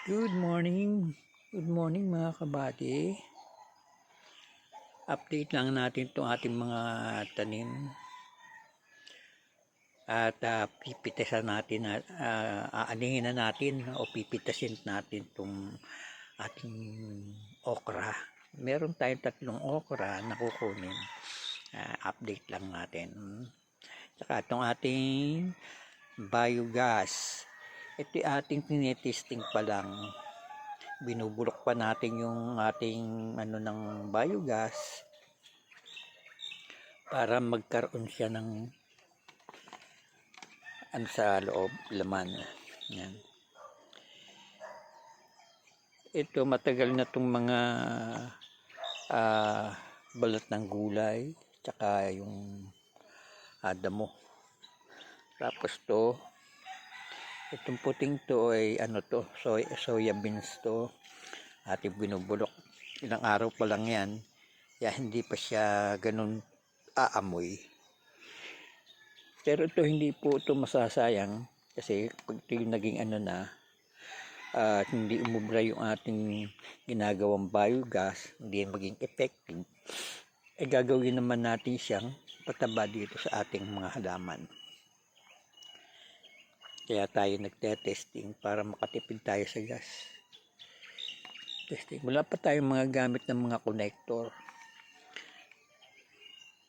Good morning. Good morning mga kabady. Update lang natin itong ating mga tanim. At pipitasan natin at aaningin na natin o pipitasin natin itong ating okra. Meron tayong 3 okra na kukunin. Update lang natin. Saka itong ating biogas. Ito yung ating tinetesting pa lang. Binubulok pa natin yung ating ng biogas para magkaroon siya ng sa loob, laman. Yan. Ito matagal na itong mga balat ng gulay tsaka yung damo. Tapos itong puting to ay soya beans to. Ating binubulok. Ilang araw pa lang yan. Kaya hindi pa siya ganun aamoy. Pero ito hindi po ito masasayang kasi pag ito yung naging hindi umubra yung ating ginagawang biogas, hindi maging effective, gagawin naman natin siyang pataba dito sa ating mga halaman. Kaya tayo nagte-testing para makatipid tayo sa gas. Testing. Wala pa tayong mga gamit ng mga connector.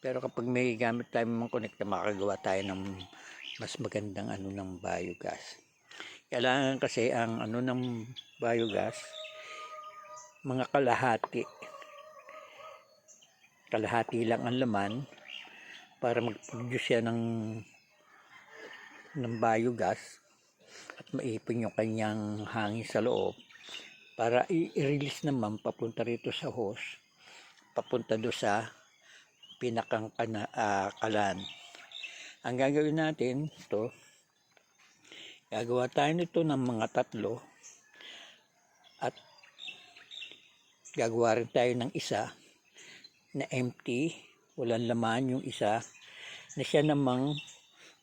Pero kapag may gamit tayong mga connector, makagawa tayo ng mas magandang ng biogas. Kailangan kasi ang ng biogas, mga kalahati lang ang laman para mag-produce siya ng biogas at maipon yung kanyang hangin sa loob para i-release naman papunta rito sa hose, papunta do sa pinakang kalan. Ang gagawin natin gagawa tayo nito ng mga 3 at gagawa rin tayo ng isa na empty, walang laman yung isa na siya namang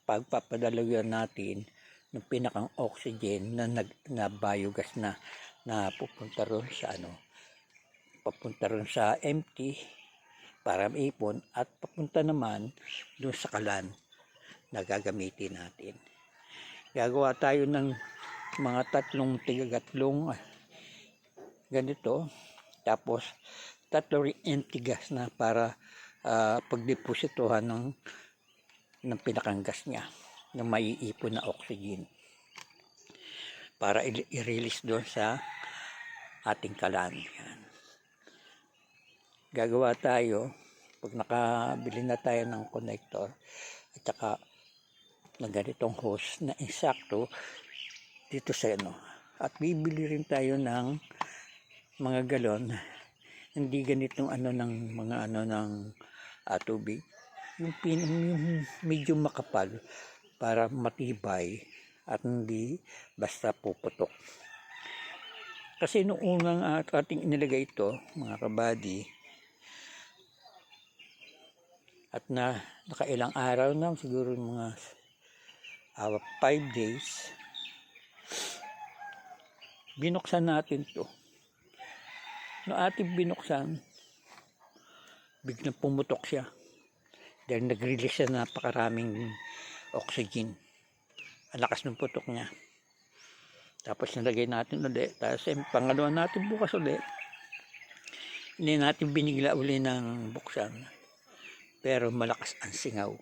pagpapadalagan natin ng pinakang oxygen na biogas na pupunta ron sa papunta ron sa empty para maipon at papunta naman doon sa kalan na gagamitin natin. Gagawa tayo ng mga 3 tigagatlong ganito, tapos 3 ring empty gas na para pagdepositohan ng pinakang gas niya na maiipon na oxygen para i-release doon sa ating kalan. Yan. Gagawa tayo pag nakabili na tayo ng connector at saka ng ganitong hose na insakto dito sa at bibili rin tayo ng mga galon, hindi ganitong ng mga ng tubig, yung medyo makapal para matibay at hindi basta puputok. Kasi nung unang ating inilagay ito mga kabady at nakailang araw na, siguro mga 5 days, binuksan natin to. No ating binuksan, biglang pumutok siya dahil nag-release siya napakaraming oxygen. Ang lakas ng putok niya. Tapos nilagay natin ulit. Tapos pangalawa natin bukas ulit. Hindi natin binigla uli ng buksan. Pero malakas ang singaw.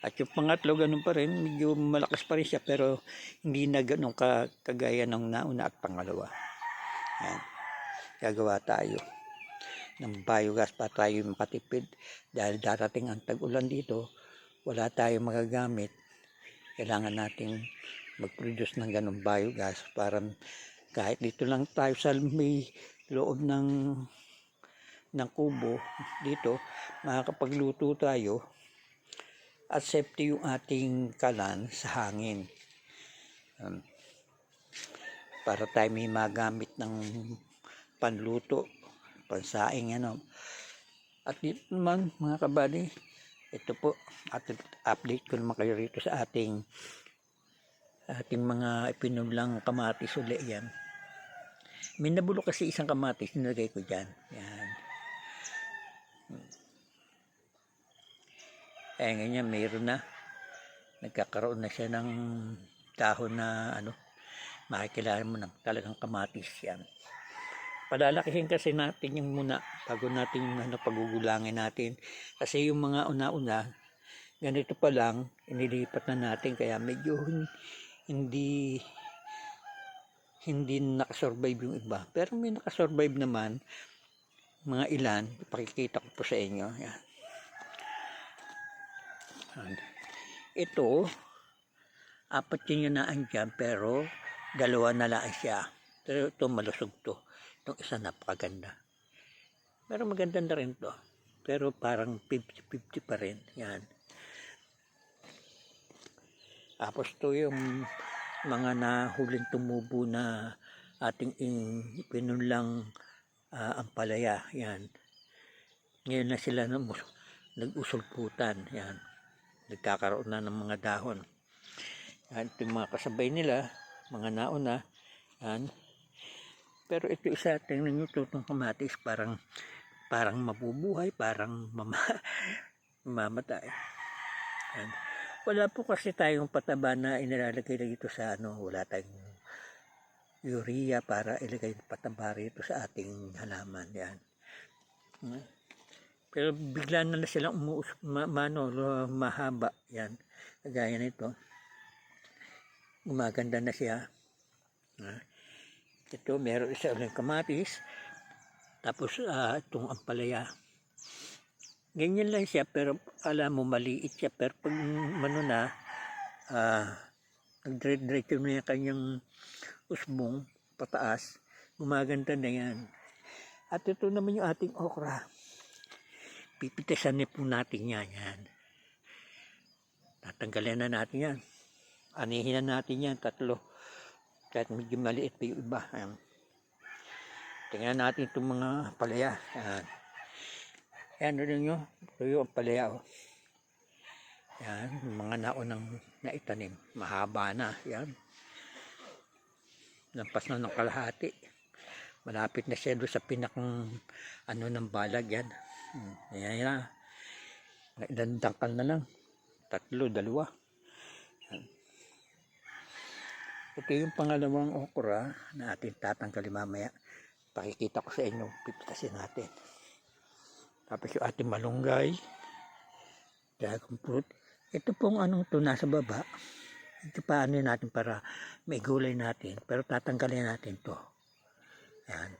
At yung pangatlo, ganun pa rin. Medyo malakas pa rin siya. Pero hindi na ganun kagaya ng nauna at pangalawa. Yan. Gagawa tayo ng biogas para tayo makatipid. Dahil darating ang tag-ulan dito, wala tayong magagamit. Kailangan nating mag-produce ng ganung biogas para kahit dito lang tayo sa may loob ng kubo dito, makakapagluto tayo at safety yung ating kalan sa hangin. Para tayo may magamit ng panluto, pansaing At dito naman mga kabady, ito po, update ko naman kayo rito sa ating mga ipinublang kamatis uli yan. May nabulok kasi isang kamatis, nilagay ko dyan. Yan. Ganyan, mayroon na. Nagkakaroon na siya ng dahon na makikilala mo na talagang kamatis yan. Palalakihin kasi natin yung muna bago natin pagugulangin natin. Kasi yung mga una-una, ganito pa lang, inilipat na natin. Kaya medyo hindi nakasurvive yung iba. Pero may nakasurvive naman, mga ilan, pakikita ko po sa inyo. Yan. Ito, 4 yun na andyan, pero 2 na lang siya. Pero ito malusog to. Itong isa napakaganda. Pero maganda na rin to. Pero parang 50-50 pa rin. Yan. Tapos to yung mga nahuling tumubo na ating pinunlang ampalaya. Yan. Ngayon na sila nag-usulputan. Yan. Nagkakaroon na ng mga dahon. Yan. Ito yung mga kasabay nila. Mga nauna. Yan. Pero ito isa, tingnan nyo itong kamatis. Parang mabubuhay. Parang mamamatay. Yan. Wala po kasi tayong pataba na inilalagay dito sa wala tayong urea para ilagay pataba rito sa ating halaman. Yan. Pero bigla na silang mahaba. Yan. Kagaya nito. Gumaganda na siya. Ito, meron isa ulit kamatis. Tapos itong ampalaya. Ganyan lang siya, pero alam mo maliit siya. Pero pag nagdiretso na yung kanyang usbong pataas, gumaganda na yan. At ito naman yung ating okra. Pipitasan na po natin yan. Tatanggalin na natin yan. Anihin na natin yan, 3. Kahit medyo maliit pa yung iba. Ayan. Tingnan natin itong mga palaya. Ayan. Ayan, rin nyo. Ito yung palaya. Ayan, mga naunang naitanim. Mahaba na. Ayan. Lampas na ng kalahati. Malapit na siya doon sa pinakang ng balag. Yan. Ayan na. Dandangkal na lang. 3, 2. Ayan. Ito yung pangalawang okra na ating tatanggalin mamaya. Pakikita ko sa inyo. Pipitasin natin. Tapos yung ating malunggay. Dragon fruit. Ito pong to nasa baba. Ito paano natin para may gulay natin. Pero tatanggalin natin to. Ayan.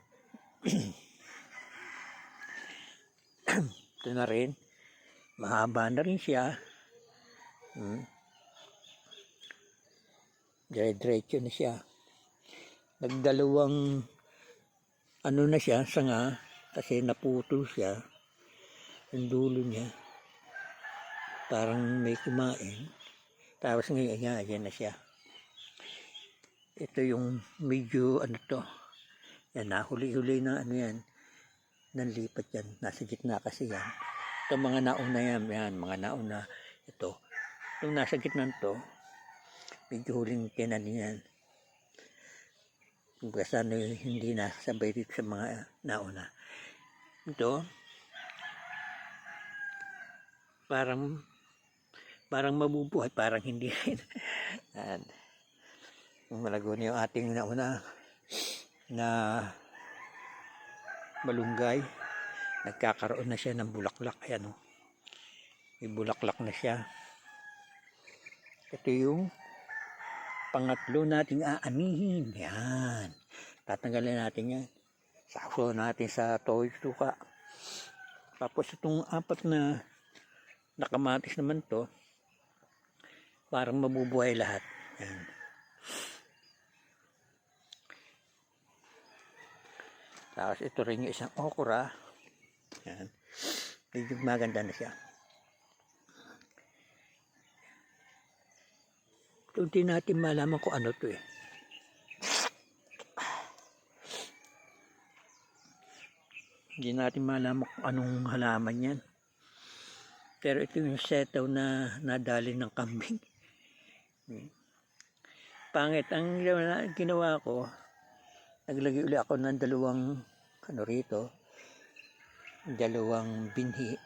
Ito na rin. Mahaba na rin siya. Diretso na siya. Nagdalawang na siya, sanga. Kasi naputol siya. Ang dulo niya. Parang may kumain. Tapos ngayon, ayan na siya. Ito yung medyo yan, nahuli-huli na yan. Nanlipat yan. Nasa gitna kasi yan. Ito mga nauna yan. Mga nauna. Ito. Itong nasa gitna to, medyo huling tinanin yan. Kasi hindi nasabay dito sa mga nauna. Ito, parang mabubuhay, parang hindi rin. Malago na yung ating nauna na malunggay. Nagkakaroon na siya ng bulaklak. Ayan, may bulaklak na siya. Ito yung pangatlo nating aanihin. Yan. Tatanggalin natin yan. Sakso natin sa toyo suka. Tapos itong 4 na nakamatis naman to, parang mabubuhay lahat. Yan. Tapos ito rin yung isang okra. Yan. Medyo maganda na siya. Ito hindi natin malaman kung ano to . Hindi natin malaman kung anong halaman yan. Pero ito yung setaw na nadali ng kambing. Pangit. Ang ginawa ko, naglagay uli ako ng dalawang dalawang binhi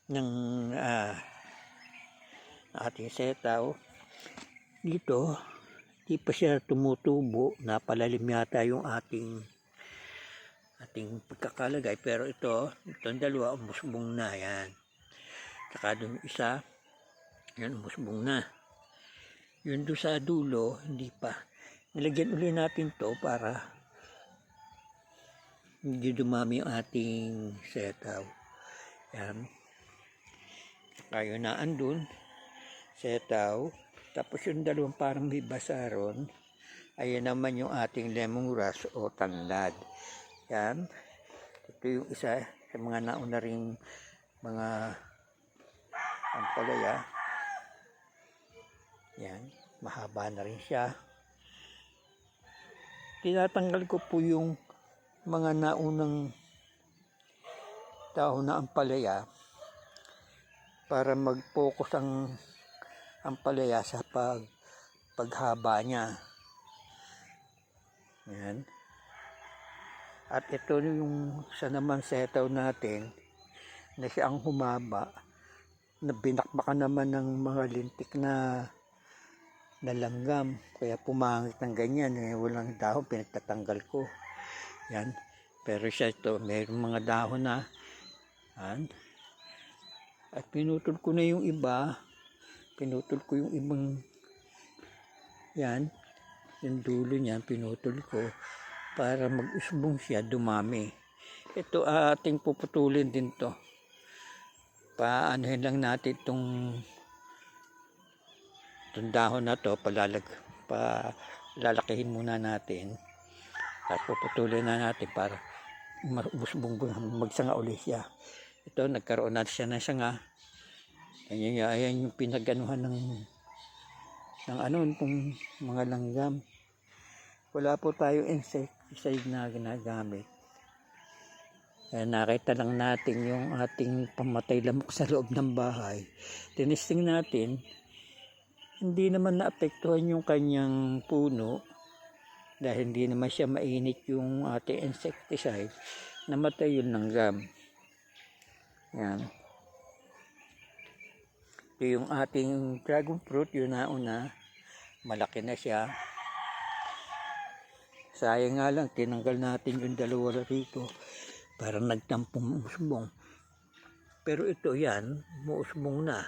ng ating setaw. Dito di pa siya tumutubo, napalalim yata yung ating pagkakalagay, pero itong dalawa umusbong na yan. Saka dun isa, yan umusbong na. Yun doon sa dulo, hindi pa. Nilagyan uli natin to para hindi dumami yung ating setaw. Yan. Saka yun na andun, setaw. Tapos yung dalawang parang may basaron, ayan naman yung ating lemongrass o tanlad. Yan. Ito yung isa sa mga nauna ring mga ampalaya. Yan, mahaba na rin siya. Tinatanggal ko po yung mga naunang dahon na ampalaya para mag-focus ang ampalaya sa paghaba niya. Yan. At ito yung sa naman setaw natin na siya ang humaba, na binakbakan naman ng mga lintik na langgam, kaya pumangit ng ganyan, walang dahon, pinagtatanggal ko. Yan. Pero siya ito, mayroong mga dahon na. Yan. At pinutol ko na yung iba. Pinutol ko yung ibang, yan, yung dulo niya, pinutol ko para mag-usbong siya, dumami. Ito ating puputulin din to. Paanohin lang natin itong dahon na to, palalakihin muna natin at puputulin na natin para magsanga ulit siya. Ito, nagkaroon na siya ng sanga. Ayan yung pinaganuhan ng itong mga langgam. Wala po tayo insecticide na ginagamit. Nakita lang natin yung ating pamatay lamok sa loob ng bahay. Tinisting natin, hindi naman naapektuhan yung kanyang puno dahil hindi naman siya mainit yung ating insecticide, namatay yung langgam. Yan. Ito yung ating dragon fruit, yun nauna, malaki na siya. Sayang nga lang, tinanggal natin yung dalawa rito para nagtampong usbong. Pero ito yan, muusbong na.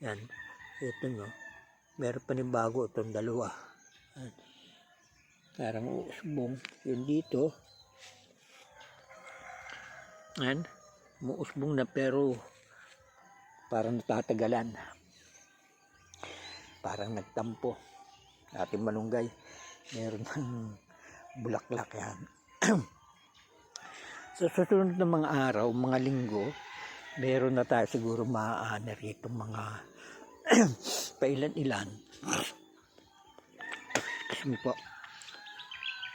Yan, ito no. Meron pa ni bago itong dalawa. Parang uusbong. Yun dito. Yan. Muusbong na pero parang natatagalan. Parang nagtampo. Ating malunggay. Meron ng bulaklak yan. Sa susunod na mga araw, mga linggo, meron na tayo siguro maaani rito mga pailan-ilan kasi po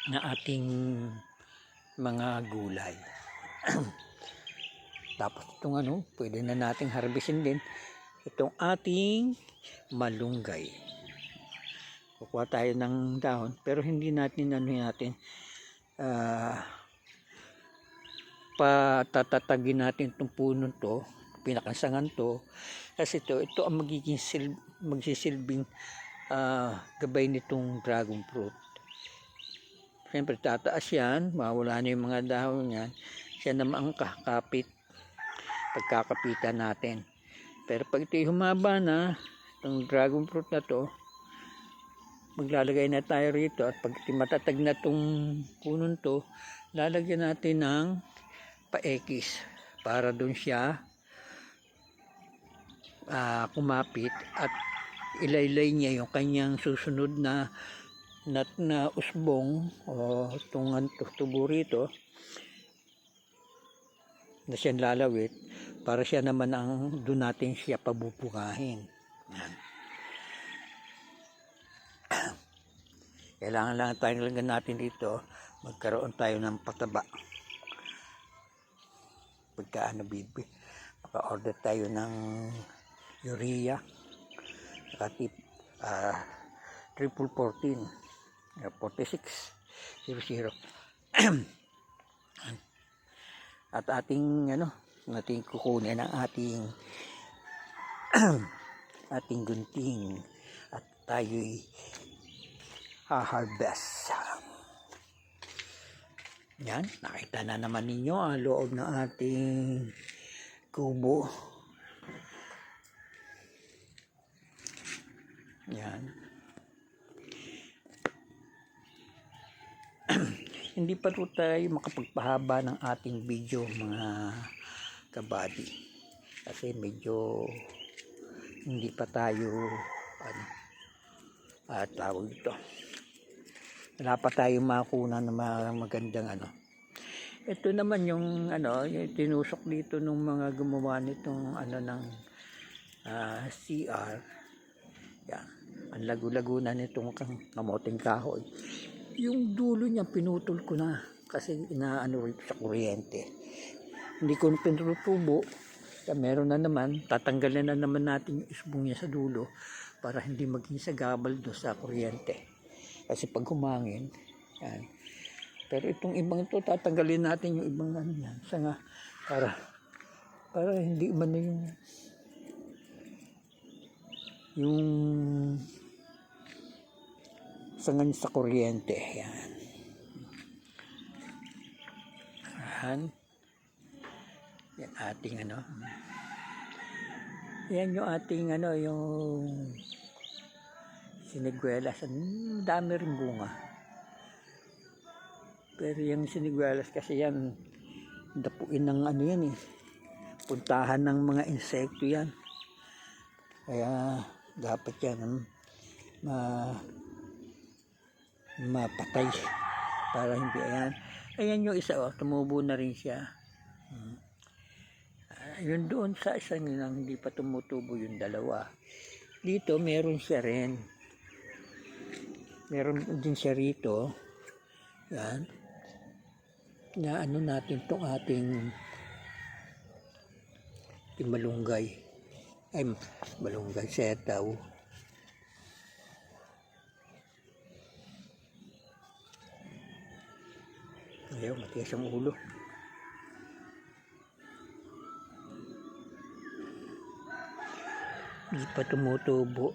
na ating mga gulay. Tapos itong pwede na nating harvestin din itong ating malunggay. Kukuha tayo ng dahon pero hindi natin patatatagin natin itong puno to, pinakansangan to, kasi ito ang magsisilbing gabay nitong dragon fruit. Siyempre tataas yan, mawala na yung mga dahon yan, siya naman ang pagkakapitan natin. Pero pag ito'y humaba na, itong dragon fruit na to, maglalagay na tayo rito at pag matatag na itong puno to, lalagyan natin ng paekis para doon siya kumapit at ilaylay niya yung kanyang susunod na usbong o tubo rito na siya lalawit para siya naman ang doon natin siya pabubuhahin. Kailangan lang tayo natin dito magkaroon tayo ng pataba. Pagka maka-order tayo ng urea saka triple 14 4600. At ating kukunin ang ating gunting at tayo'y ha-harvest. Yan, nakita na naman ninyo ang loob ng ating kubo. Yan. Hindi pa ito tayo makapagpahaba ng ating video, mga kabady, kasi medyo hindi pa tayo tawag ito, wala pa tayo makuna ng magandang Ito naman yung yung tinusok dito nung mga gumawa nitong ng CR. Yan, ang lagu-lago na nitong kamoting kahoy. Yung dulo niya pinutol ko na kasi rin sa kuryente. Hindi ko pinutubo. Meron na naman, tatanggalin na naman natin yung isbong niya sa dulo para hindi maging sagabal doon sa kuryente. Kasi pag humangin, yan. Pero itong ibang ito, tatanggalin natin yung ibang yan. Sanga, para hindi man yung sangan sa kuryente. Yan. Yan ating yan yung ating yung siniguelas. Dami rin bunga. Pero yung siniguelas kasi yan, dapuin ng yan puntahan ng mga insekto yan. Kaya dapat yan mapatay para hindi. Ayan yung isa, tumubo na rin siya. Yun doon sa isang lang hindi pa tumutubo, yung dalawa. Dito meron siya rin, meron din siya rito. Yan na natin tong ating malunggay, malunggay setaw. Ayaw, matigas ang ulo. Hindi pa tumutubo.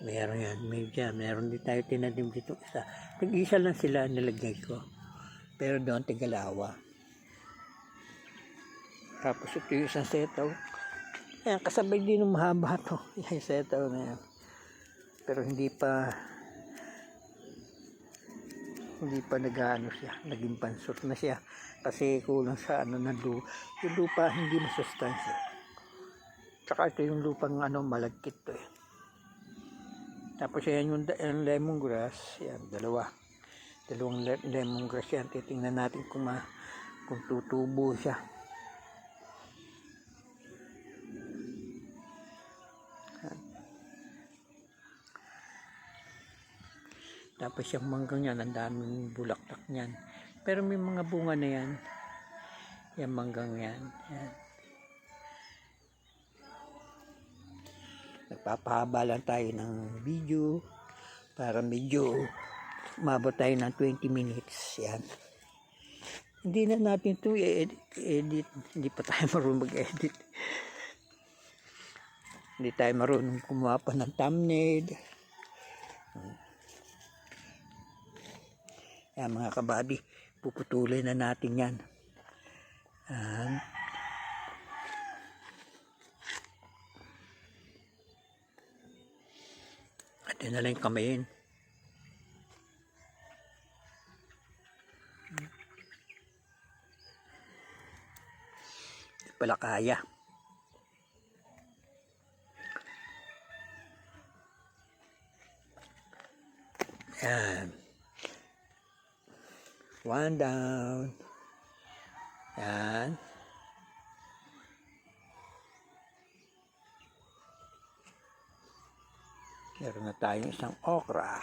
Meron yan, meron din tayo tinanim dito isa. Nag-isa lang sila nilagay ko. Pero doon tigalawa. Tapos ito yung isang setaw. Ayan, kasabay din ng mahaba to. Yung setaw na yan. Pero hindi pa nag-ano siya, naging pansot na siya kasi kulang sa yung lupa hindi masustansya. Tsaka ito yung lupang malagkit to Tapos yan yung lemongrass, yan dalawang lemongrass yan. Titingnan natin kung tutubo siya. Tapos yung manggang yan, ang daming bulaklak niyan. Pero may mga bunga na yan. Yung manggang yan. Yan. Nagpapahaba lang tayo ng video para medyo umabot tayo ng 20 minutes. Yan. Hindi na natin ito i-edit. Hindi pa tayo marunong mag-edit. Hindi tayo marunong kumuha pa ng thumbnail. Yan mga kabady, puputulin na natin yan. At yun na lang kamayin. Hindi pala kaya. Yan. One down. Yan. Meron na tayong isang okra.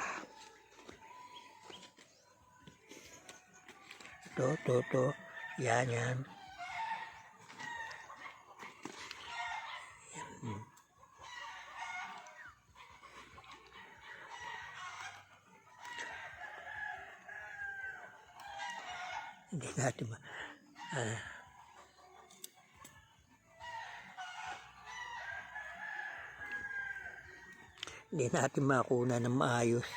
Ito. Yan. Yan. Hindi natin hindi natin makuna ng maayos.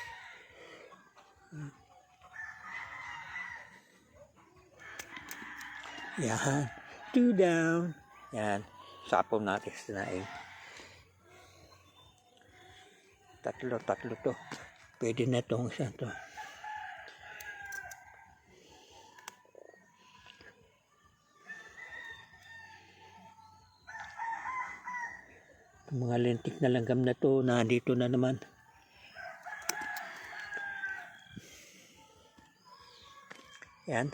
Yan. 2 down. Yan. Sapaw natin sinaing. Tatlo to. Pwede na itong isa to. Mga lentik na langgam na to, nandito na naman. Yan.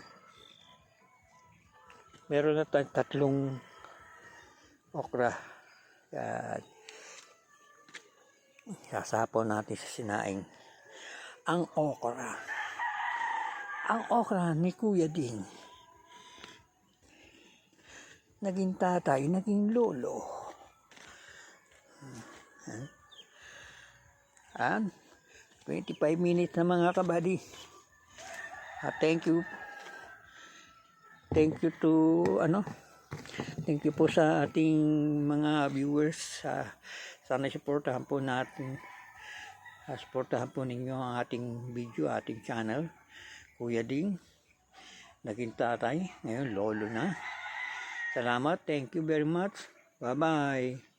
Meron na tayong tatlong okra. Yan. Sasapaw natin sa sinaing. Ang okra ni Kuya Ding. Naging tatay, naging lolo. Yan. 25 minutes na mga kabady. Thank you po sa ating mga viewers. Sana supportahan po ninyo ang ating video, ating channel. Kuya Ding, naging tatay, ngayon lolo na. Salamat, thank you very much. Bye bye.